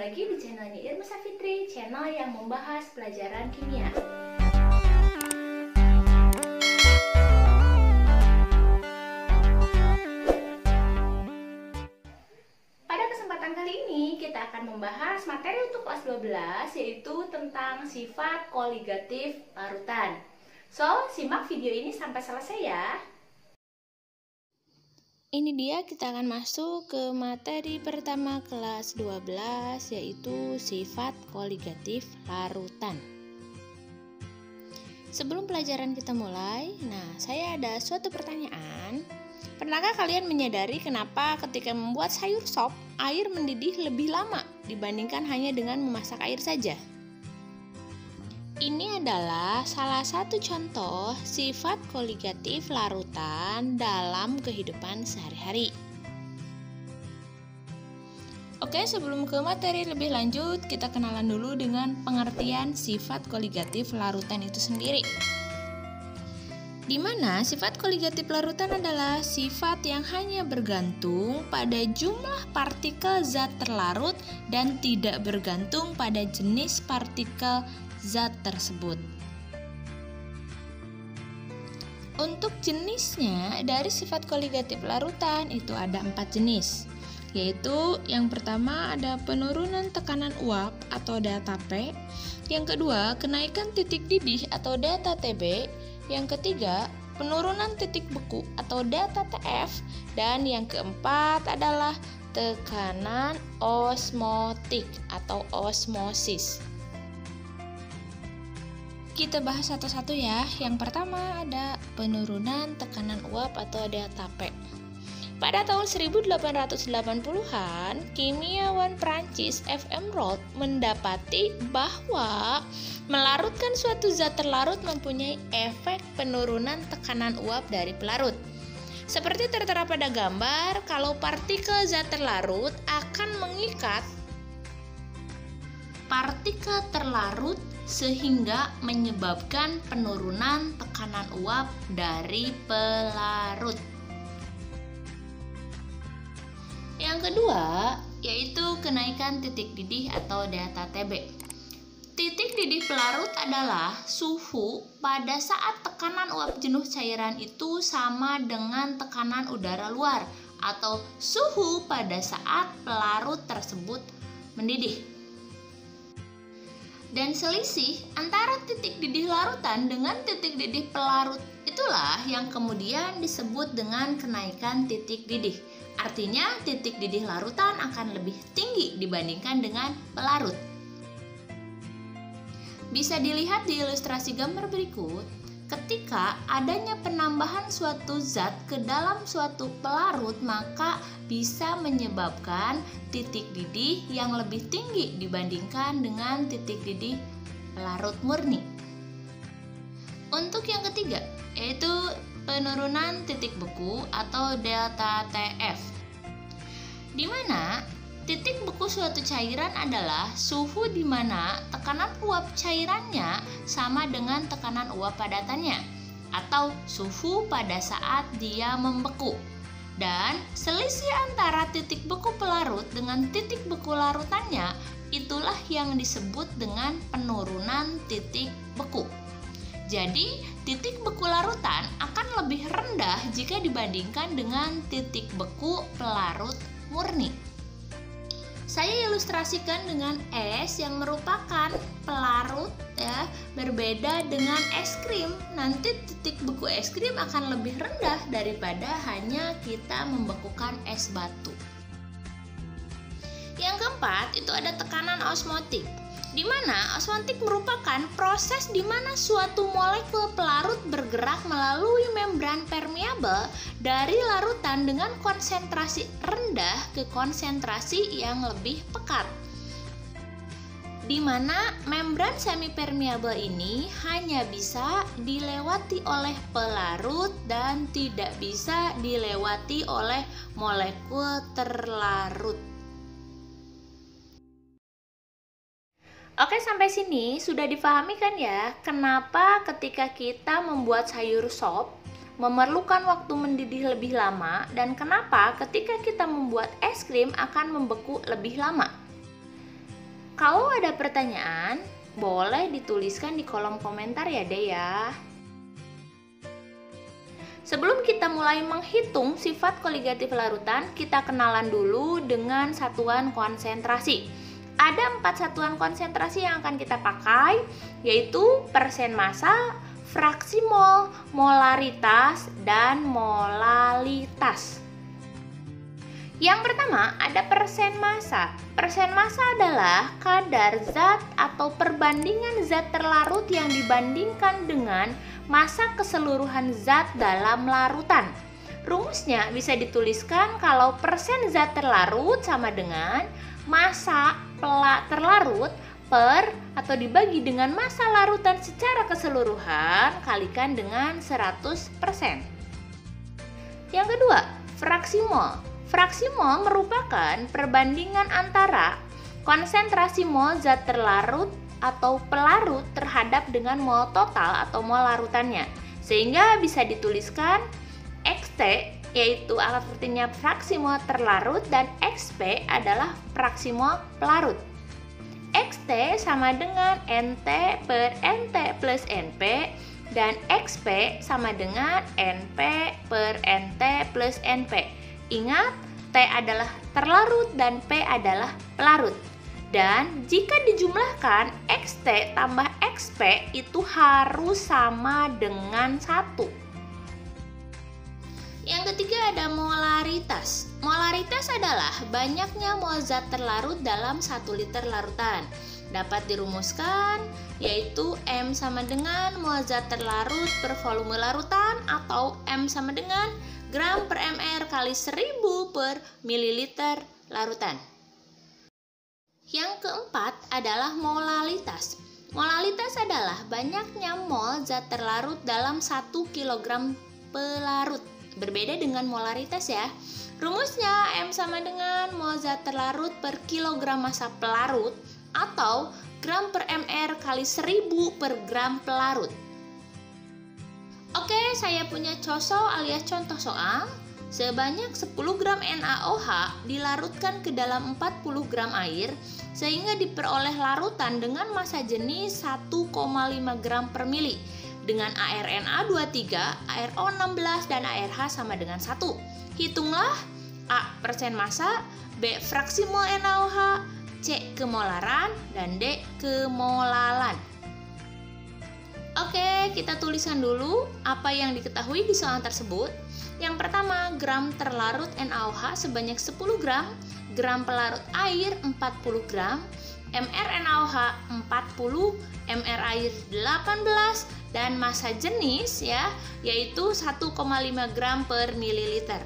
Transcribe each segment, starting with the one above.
lagi di channelnya Irma Safitri, channel yang membahas pelajaran kimia. Pada kesempatan kali ini kita akan membahas materi untuk kelas 12, yaitu tentang sifat koligatif larutan. So, simak video ini sampai selesai ya. Ini dia, kita akan masuk ke materi pertama kelas 12, yaitu sifat koligatif larutan. Sebelum pelajaran kita mulai, saya ada suatu pertanyaan. Pernahkah kalian menyadari kenapa ketika membuat sayur sop, air mendidih lebih lama dibandingkan hanya dengan memasak air saja? Ini adalah salah satu contoh sifat koligatif larutan dalam kehidupan sehari-hari. Oke, sebelum ke materi lebih lanjut, kita kenalan dulu dengan pengertian sifat koligatif larutan itu sendiri. Di mana sifat koligatif larutan adalah sifat yang hanya bergantung pada jumlah partikel zat terlarut dan tidak bergantung pada jenis partikel zat tersebut. Untuk jenisnya dari sifat koligatif larutan itu ada 4 jenis, yaitu yang pertama ada penurunan tekanan uap atau delta P, yang kedua kenaikan titik didih atau delta TB, yang ketiga penurunan titik beku atau delta TF, dan yang keempat adalah tekanan osmotik atau osmosis. Kita bahas satu-satu ya. Yang pertama ada penurunan tekanan uap atau delta P. Pada tahun 1880-an, kimiawan Prancis F.M. Roth mendapati bahwa melarutkan suatu zat terlarut mempunyai efek penurunan tekanan uap dari pelarut. Seperti tertera pada gambar, kalau partikel zat terlarut akan mengikat partikel terlarut sehingga menyebabkan penurunan tekanan uap dari pelarut. Yang kedua, yaitu kenaikan titik didih atau delta TB. Titik didih pelarut adalah suhu pada saat tekanan uap jenuh cairan itu sama dengan tekanan udara luar atau suhu pada saat pelarut tersebut mendidih. Dan selisih antara titik didih larutan dengan titik didih pelarut itulah yang kemudian disebut dengan kenaikan titik didih. Artinya titik didih larutan akan lebih tinggi dibandingkan dengan pelarut. Bisa dilihat di ilustrasi gambar berikut, ketika adanya penambahan suatu zat ke dalam suatu pelarut maka bisa menyebabkan titik didih yang lebih tinggi dibandingkan dengan titik didih pelarut murni. Untuk yang ketiga, yaitu penurunan titik beku atau delta TF, di mana titik beku suatu cairan adalah suhu di mana tekanan uap cairannya sama dengan tekanan uap padatannya atau suhu pada saat dia membeku. Dan selisih antara titik beku pelarut dengan titik beku larutannya itulah yang disebut dengan penurunan titik beku. Jadi, titik beku larutan akan lebih rendah jika dibandingkan dengan titik beku pelarut murni. Saya ilustrasikan dengan es yang merupakan pelarut ya, berbeda dengan es krim. Nanti titik beku es krim akan lebih rendah daripada hanya kita membekukan es batu. Yang keempat itu ada tekanan osmotik, di mana osmotik merupakan proses di mana suatu molekul pelarut bergerak melalui membran permeabel dari larutan dengan konsentrasi rendah ke konsentrasi yang lebih pekat. Di mana membran semipermeabel ini hanya bisa dilewati oleh pelarut dan tidak bisa dilewati oleh molekul terlarut. Oke, sampai sini sudah dipahami kan ya, kenapa ketika kita membuat sayur sop memerlukan waktu mendidih lebih lama dan kenapa ketika kita membuat es krim akan membeku lebih lama. Kalau ada pertanyaan, boleh dituliskan di kolom komentar ya Dek ya. Sebelum kita mulai menghitung sifat koligatif larutan, kita kenalan dulu dengan satuan konsentrasi. Ada 4 satuan konsentrasi yang akan kita pakai, yaitu persen massa, fraksi mol, molaritas, dan molalitas. Yang pertama ada persen massa. Persen massa adalah kadar zat atau perbandingan zat terlarut yang dibandingkan dengan massa keseluruhan zat dalam larutan. Rumusnya bisa dituliskan kalau persen zat terlarut sama dengan massa terlarut per atau dibagi dengan massa larutan secara keseluruhan kalikan dengan 100%. Yang kedua, fraksi mol. Fraksi mol merupakan perbandingan antara konsentrasi mol zat terlarut atau pelarut terhadap dengan mol total atau mol larutannya. Sehingga bisa dituliskan XT yaitu artinya fraksi mol terlarut dan XP adalah fraksi mol pelarut. XT sama dengan NT per NT plus NP dan XP sama dengan NP per NT plus NP. Ingat, T adalah terlarut dan P adalah pelarut. Dan jika dijumlahkan XT tambah XP itu harus sama dengan 1. Yang ketiga ada molaritas. Molaritas adalah banyaknya mol zat terlarut dalam 1 liter larutan. Dapat dirumuskan yaitu M sama dengan mol zat terlarut per volume larutan atau M sama dengan gram per mr kali 1000 per mililiter larutan. Yang keempat adalah molalitas. Molalitas adalah banyaknya mol zat terlarut dalam 1 kg pelarut. Berbeda dengan molaritas ya. Rumusnya M sama dengan mol zat terlarut per kilogram massa pelarut atau gram per mr kali 1000 per gram pelarut. Oke, saya punya contoh soal. Sebanyak 10 gram NaOH dilarutkan ke dalam 40 gram air sehingga diperoleh larutan dengan massa jenis 1,5 gram per mili dengan ArNa23, ArO16 dan ArH sama dengan 1. Hitunglah A persen massa, B fraksi mol NaOH, C kemolaran dan D kemolalan. Oke, kita tuliskan dulu apa yang diketahui di soal tersebut. Yang pertama, gram terlarut NaOH sebanyak 10 gram, gram pelarut air 40 gram, mR NaOH 40, mR air 18, dan massa jenis ya, yaitu 1,5 gram per mililiter.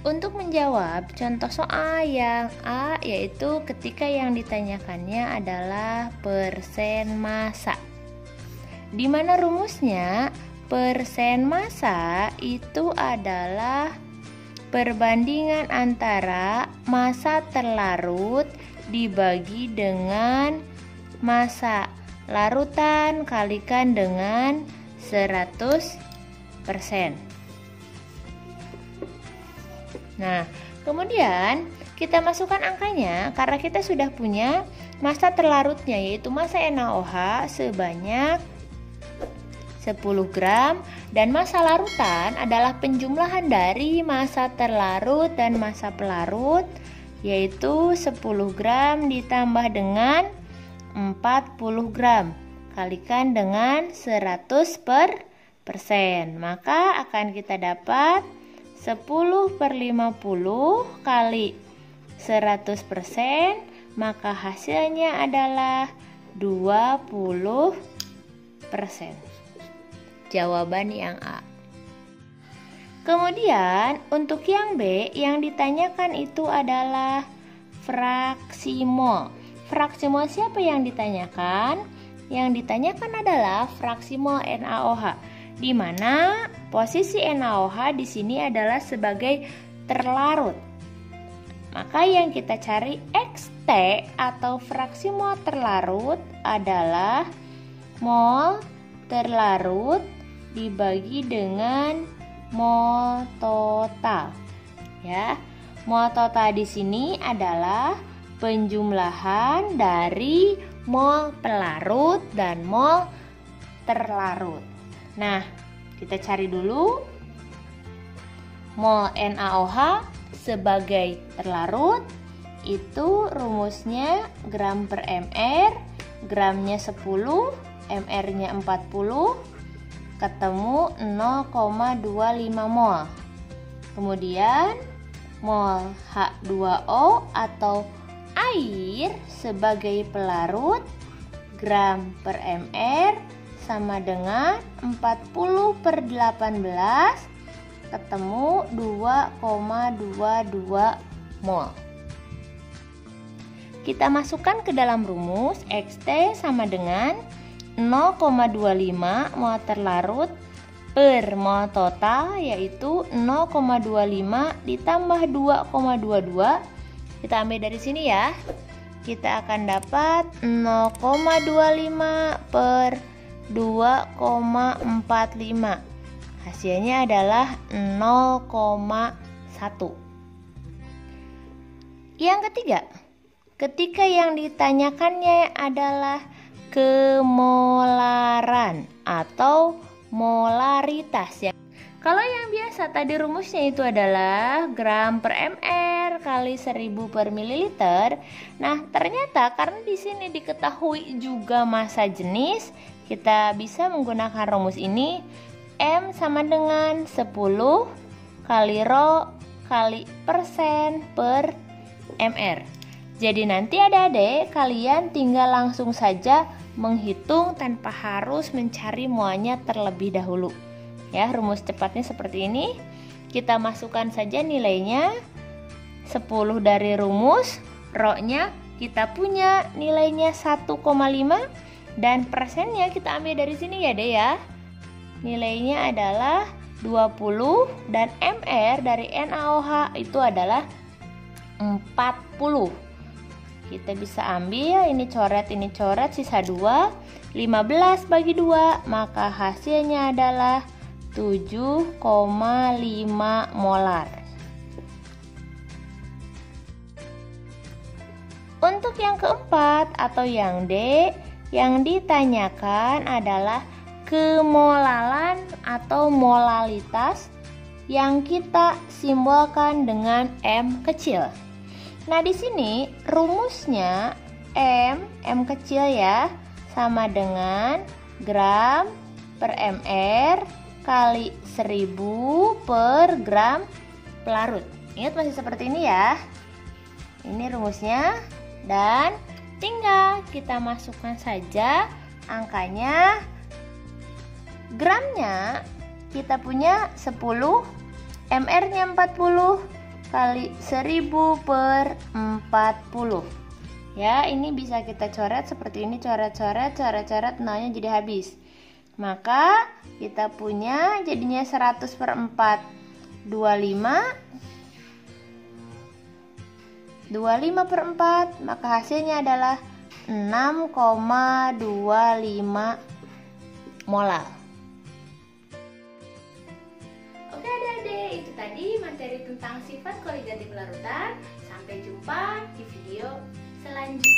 Untuk menjawab contoh soal yang A, yaitu ketika yang ditanyakannya adalah persen massa. Di mana rumusnya persen massa itu adalah perbandingan antara massa terlarut dibagi dengan massa larutan kalikan dengan 100%. Nah, kemudian kita masukkan angkanya karena kita sudah punya massa terlarutnya yaitu massa NaOH sebanyak 10 gram dan massa larutan adalah penjumlahan dari massa terlarut dan massa pelarut yaitu 10 gram ditambah dengan 40 gram kalikan dengan 100%. Maka akan kita dapat 10 per 50 kali 100%, maka hasilnya adalah 20%. Jawaban yang A. Kemudian untuk yang B, yang ditanyakan itu adalah fraksi mol. Fraksi mol siapa yang ditanyakan? Yang ditanyakan adalah fraksi mol NaOH, di mana posisi NaOH di sini adalah sebagai terlarut. Maka yang kita cari XT atau fraksi mol terlarut adalah mol terlarut dibagi dengan mol total. Ya, mol total di sini adalah penjumlahan dari mol pelarut dan mol terlarut. Nah, kita cari dulu mol NaOH sebagai terlarut. Itu rumusnya gram per mr, gramnya 10, mr-nya 40, ketemu 0,25 mol. Kemudian mol H2O atau air sebagai pelarut, gram per mr sama dengan 40/18, ketemu 2,22 mol. Kita masukkan ke dalam rumus Xt sama dengan 0,25 mol terlarut per mol total, yaitu 0,25 ditambah 2,22. Kita ambil dari sini ya. Kita akan dapat 0,25 per 2,45. Hasilnya adalah 0,1. Yang ketiga, ketika yang ditanyakannya adalah kemolaran atau molaritas ya. Kalau yang biasa tadi rumusnya itu adalah gram per mr kali 1000 per mililiter. Nah, ternyata karena di sini diketahui juga massa jenis, kita bisa menggunakan rumus ini. M sama dengan 10 kali rho kali persen per mr. Jadi nanti adik-adik kalian tinggal langsung saja menghitung tanpa harus mencari molnya terlebih dahulu. Ya, rumus cepatnya seperti ini. Kita masukkan saja nilainya. 10 dari rumus, rho-nya kita punya nilainya 1,5 dan persennya kita ambil dari sini ya, Dek ya. Nilainya adalah 20 dan mr dari NaOH itu adalah 40. Kita bisa ambil ini coret, sisa 2, 15 bagi 2, maka hasilnya adalah 7,5 molar. Untuk yang keempat atau yang D, yang ditanyakan adalah kemolalan atau molalitas yang kita simbolkan dengan M kecil. Nah, di sini rumusnya M kecil ya, sama dengan gram per mr kali 1000 per gram pelarut. Ingat masih seperti ini ya. Ini rumusnya dan tinggal kita masukkan saja angkanya. Gramnya kita punya 10, mr-nya 40 kali 1000 per 40. Ya, ini bisa kita coret seperti ini, coret-coret, nolnya jadi habis. Maka kita punya jadinya 100 per 4, 25 per 4, maka hasilnya adalah 6,25 molar. Oke adik-adik, itu tadi materi tentang sifat koligatif larutan. Sampai jumpa di video selanjutnya.